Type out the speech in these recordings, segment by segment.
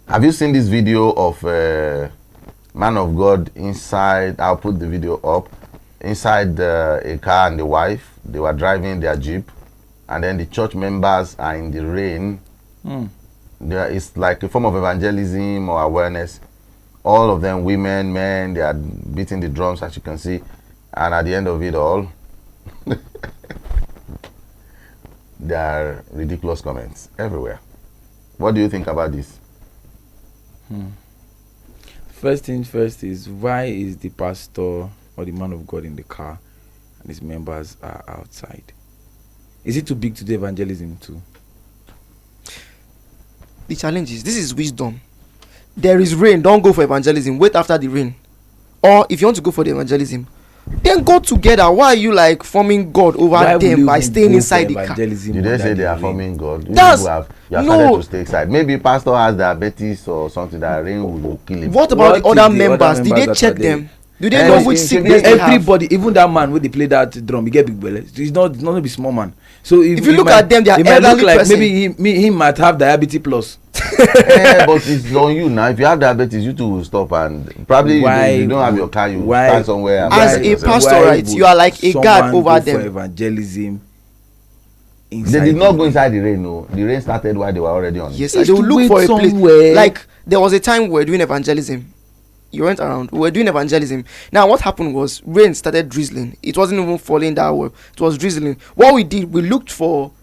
Have you seen this video of man of God inside? I'll put the video up. Inside a car and the wife, they were driving their Jeep, and then the church members are in the rain. It's like a form of evangelism or awareness. All of them, women, men, they are beating the drums, as you can see. And at the end of it all, there are ridiculous comments everywhere. What do you think about this? First things first is, why is the pastor or the man of God in the car and his members are outside? Is it too big to do evangelism too? The challenge is, this is wisdom. There is rain, don't go for evangelism, wait after the rain. Or if you want to go for the evangelism, then go together. Why are you like forming God over them by staying inside the car? Did they say they are forming God? That's you have started to stay inside. Maybe pastor has diabetes or something that rain will kill him. What about the other members? Did they check them? Do they know which sickness they have? Everybody, even that man when they play that drum, he get big belly. He's not a be small man. So if you look at them, they are elderly like person. Maybe he might have diabetes plus. But it's on you now. If you have diabetes, you too will stop, and probably you don't have your car. You stand somewhere. And as a pastor, right, you are like a guard over them. For evangelism. They did not go inside the rain. No, the rain started while they were already on. Yes, they will look for a place. Like there was a time we were doing evangelism. You went around. We were doing evangelism. Now, what happened was rain started drizzling. It wasn't even falling that well. It was drizzling. What we did, we looked for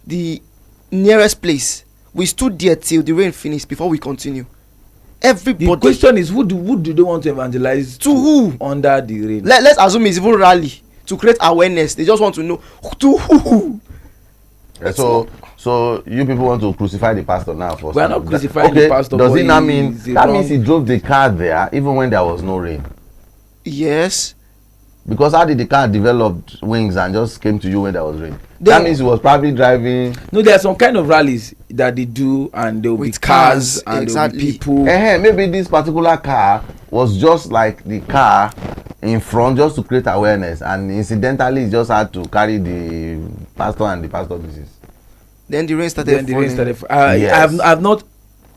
the nearest place. We stood there till the rain finished before we continue. Everybody. The question is, who do they want to evangelize to? Who under the rain? Let's assume it's even rally to create awareness. They just want to know to who. So you people want to crucify the pastor now? We are not crucifying the pastor. Does it not mean that means he drove the car there even when there was no rain? Yes. Because how did the car develop wings and just came to you when there was rain? That means he was probably driving. No, there are some kind of rallies that they do, and there will be cars and exactly. There will be people. Maybe this particular car was just like the car in front, just to create awareness, and incidentally just had to carry the pastor and the pastor Mrs. Then the rain started falling. Yes. I've not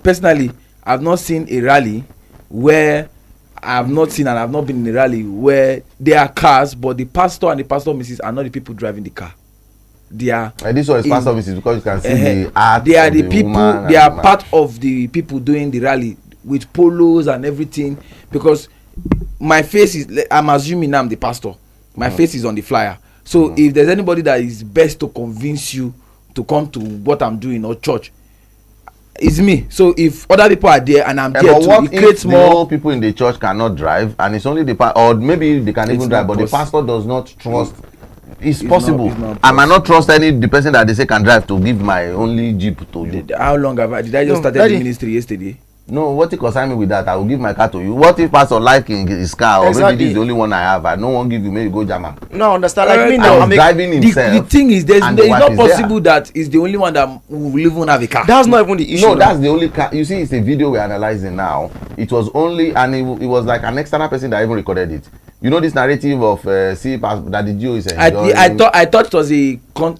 personally, I've not seen a rally where I've not seen, and I've not been in a rally where there are cars, but the pastor and the pastor Mrs. are not the people driving the car. They are. And this one is pastor Mrs. because you can see the art. They are the people. They are part of the people doing the rally with polos and everything. Because my face is, I'm assuming I'm the pastor. My face is on the flyer. So if there's anybody that is best to convince you to come to what I'm doing or church, it's me. So if other people are there and I'm there too, it creates more. People in the church cannot drive, and it's only the or maybe they can even drive, but the pastor does not trust. It's possible. I might not trust the person that they say can drive to give my only Jeep to you. How long have I? Did I just started the ministry yesterday? No, what if concern me with that? I will give my car to you. What if pastor like his car, or maybe this is the only one I have, and no one give you, maybe go jam am. No, understand? Like me now, I'm driving himself. The thing is, it's not possible that is the only one that will even have a car. That's not even the issue. No, that's the only car. You see, it's a video we're analyzing now. It was only, and it was like an external person that even recorded it. You know this narrative of that the Jew is enjoying. I thought it was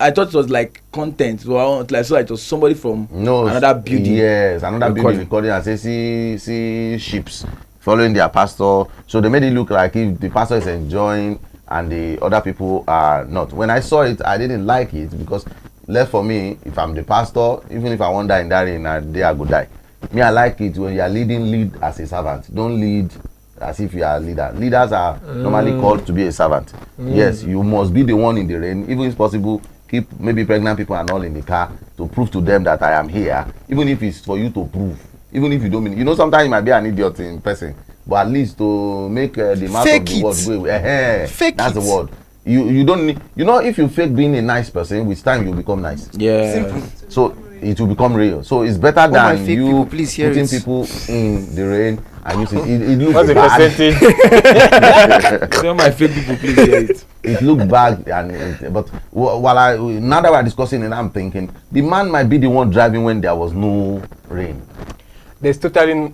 I thought it was like content. So it was somebody from another building. Yes, another building recording and say see ships following their pastor. So they made it look like if the pastor is enjoying and the other people are not. When I saw it, I didn't like it because left for me, if I'm the pastor, even if I want to die in that rain, I go die. Me, I like it when you are lead as a servant. Don't lead as if you are a leader. Leaders are normally called to be a servant. Yes, you must be the one in the rain. Even if possible, keep maybe pregnant people and all in the car to prove to them that I am here. Even if it's for you to prove. Even if you don't mean, you know, sometimes you might be an idiot in person, but at least to make the mouth of the word go away. That's the word. You don't need, you know, if you fake being a nice person, with time you become nice. Yeah. Simple. So it will become real. So it's better than you putting it. people in the rain and it looks what's bad. Tell my fake people, please hear it. It looked bad, but now that we're discussing it, I'm thinking the man might be the one driving when there was no rain. There's totally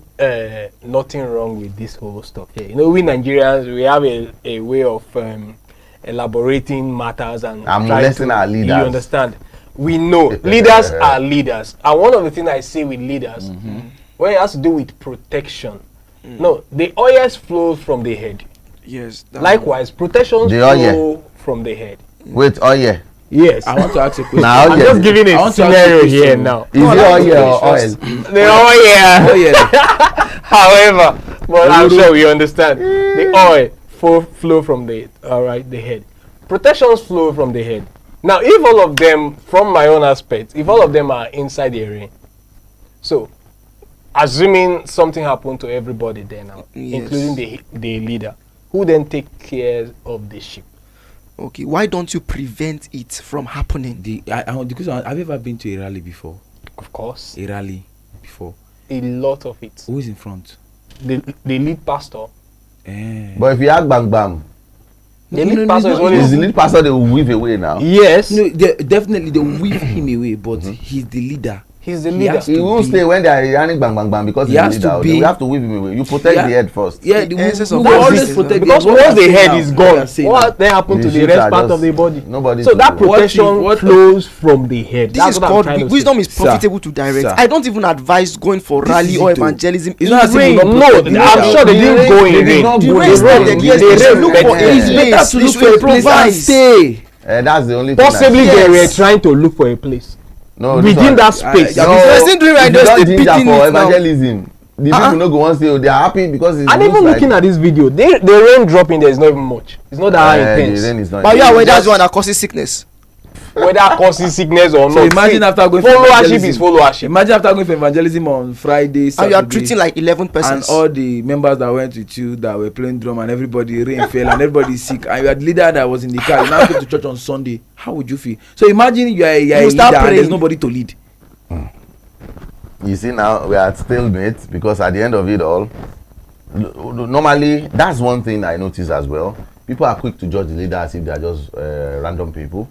nothing wrong with this whole stuff here. You know, we Nigerians, we have a way of elaborating matters and molesting our leaders. You understand? We know leaders are leaders, and one of the things I say with leaders when it has to do with protection. No, the oils flow from the head. Yes. Likewise, protections The flow oil. from the head. Wait, oh yeah. Yes. I want to ask a question. Now, I'm yes. just giving I a want to ask scenario you a here question. now. Is it oil or oil? The oil. Oh yeah. However, but I'm sure we understand. The oil flow from the the head. Protections flow from the head. Now, if all of them, from my own aspect, if all of them are inside the area, so assuming something happened to everybody there now, Yes. including the leader, who then take care of the sheep? Okay, why don't you prevent it from happening? Because have you ever been to a rally before? Of course, A rally before. a lot of it. Who is in front? The lead pastor. But if you act bang bang, The lead pastor is is the always lead pastor they will weave away now. yes. No, definitely they will whip him away, but he's the leader. He's the He leader. has He to won't be- stay when they are running bang bang bang because He he's the has to leader. be- We have to weave him away. You protect Yeah. the head first. Yeah, The essence we of will that always is- protect Because what once we the are saying head now, is what we are gone, saying what then happened to the sheep rest are part just- of the body? Nobody. So to that do. protection what- flows from the head. This That's is what I'm called trying to wisdom say. is profitable to direct. Sir. I don't even advise going for This rally is or it, though. evangelism. It's in not as if we rain. not No, protect the I'm leader. sure they didn't go in They did rain. not The go rain in started rain. yesterday. They Look rain- for Yeah. a It's better place. to They look should for a place and improvise. stay. That's the only thing. Possibly Yes. they were trying to look for a place No, this within one- that space. I- No, The person doing right if now you is don't the ginger beating for it now. evangelism. The people no go one say they are happy because it's And looks even like, looking at this video, the rain dropping there is not even much. It's not that the intense. rain is not. But you are aware Just- that's the one that causes sickness. Whether causing sickness or So not. imagine See, after going for followership evangelism. is followership. Imagine after going for evangelism on Friday, And Saturday, you are treating like 11 and persons. all the members that went with you that were playing drum and everybody rain fell and everybody is sick and you are the leader that was in the car. You now go to church on Sunday. How would you feel? So imagine you are a You leader start and there's praying. nobody to lead. You see now we are at stalemate because at the end of it all, normally that's one thing I notice as well. People are quick to judge the leader as if they are just random people,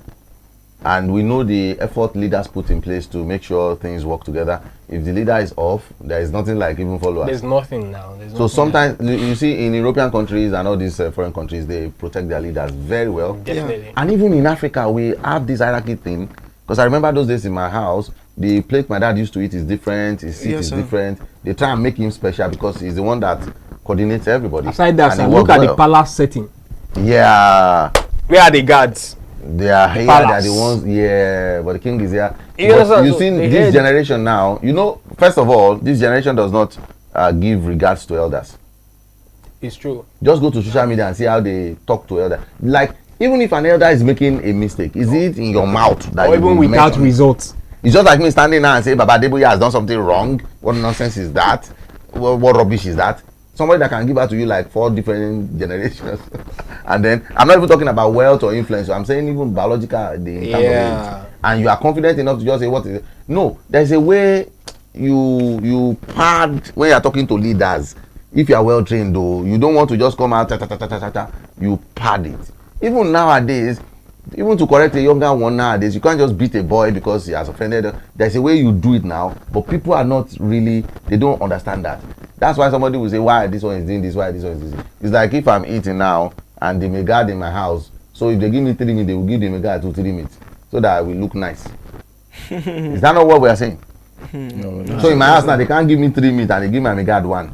and we know the effort leaders put in place to make sure things work together. If the leader is off, there is nothing like even followers. There's nothing now. There's So nothing sometimes you see in European countries and all these foreign countries, they protect their leaders very well. now. Definitely. And even in Africa, we have this hierarchy thing. Because I remember those days in my house, the plate my dad used to eat is different, his seat Yes, is sir. different. They try and make him special because he's the one that coordinates everybody. Aside that, And sir, it look works at the well. palace setting. Yeah, Where are the guards? they are here, they are palace. the ones, yeah, but the king is here. You But understand? you So see, the this head- generation now, you know, first of all, this generation does not give regards to elders. It's true. Just go to social media and see how they talk to elders. Like, even if an elder is making a mistake, is it in your mouth that Or you even will without mention? results. It's just like me standing now and say Baba Adeboye has done something wrong. What nonsense is that? What rubbish is that? Somebody that can give out to you like 4 different generations. And then I'm not even talking about wealth or influence. I'm saying even biological in terms of Yeah. age. And you are confident enough to just say what is it? No, there's a way you pad when you are talking to leaders. If you are well trained though, you don't want to just come out you pad it. Even nowadays, even to correct a younger one nowadays, you can't just beat a boy because he has offended. There's a way you do it now, but people are not really, they don't understand that. That's why somebody will say, why this one is doing this, why this one is doing this. It's like if I'm eating now and the megad in my house, so if they give me 3 meat, they will give the megad 2 3 meat so that I will look nice. Is that not what we are saying? No. So in my house now, they can't give me 3 meat and they give my megad 1.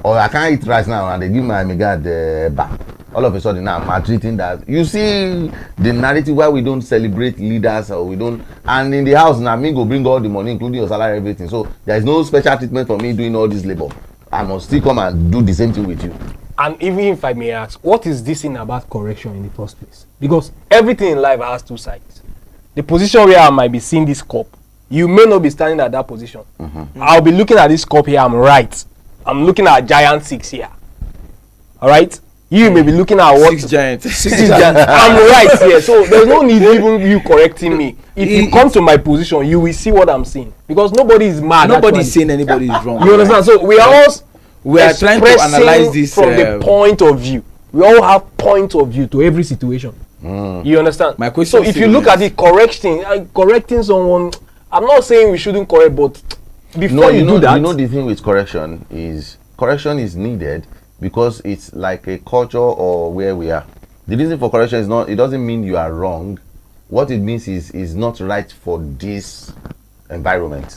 Or I can't eat rice now and they give my megad back. All of a sudden now I'm maltreating that. You see the narrative why we don't celebrate leaders or we don't, and in the house now me go bring all the money including your salary, everything. So there is no special treatment for me doing all this labor. I must still come and do the same thing with you. And even if I may ask, what is this thing about correction in the first place? Because everything in life has 2 sides. The position where I might be seeing this cup, you may not be standing at that position. I'll be looking at this cup here, I'm right. I'm looking at giant 6 here. All right? You may be looking at what? 6 giants. 6 giants. I'm right here. So there's no need even you correcting me. If you come to my position, you will see what I'm seeing. Because nobody is mad. Nobody's actually. saying anybody is wrong. You understand? So we are all We are trying to expressing analyze this from the point of view. We all have point of view to every situation. You understand? My question So if is you look this. at it, correcting someone, I'm not saying we shouldn't correct, but before No, you do that, you know the thing with correction is needed because it's like a culture or where we are. The reason for correction is not, it doesn't mean you are wrong. What it means is not right for this environment.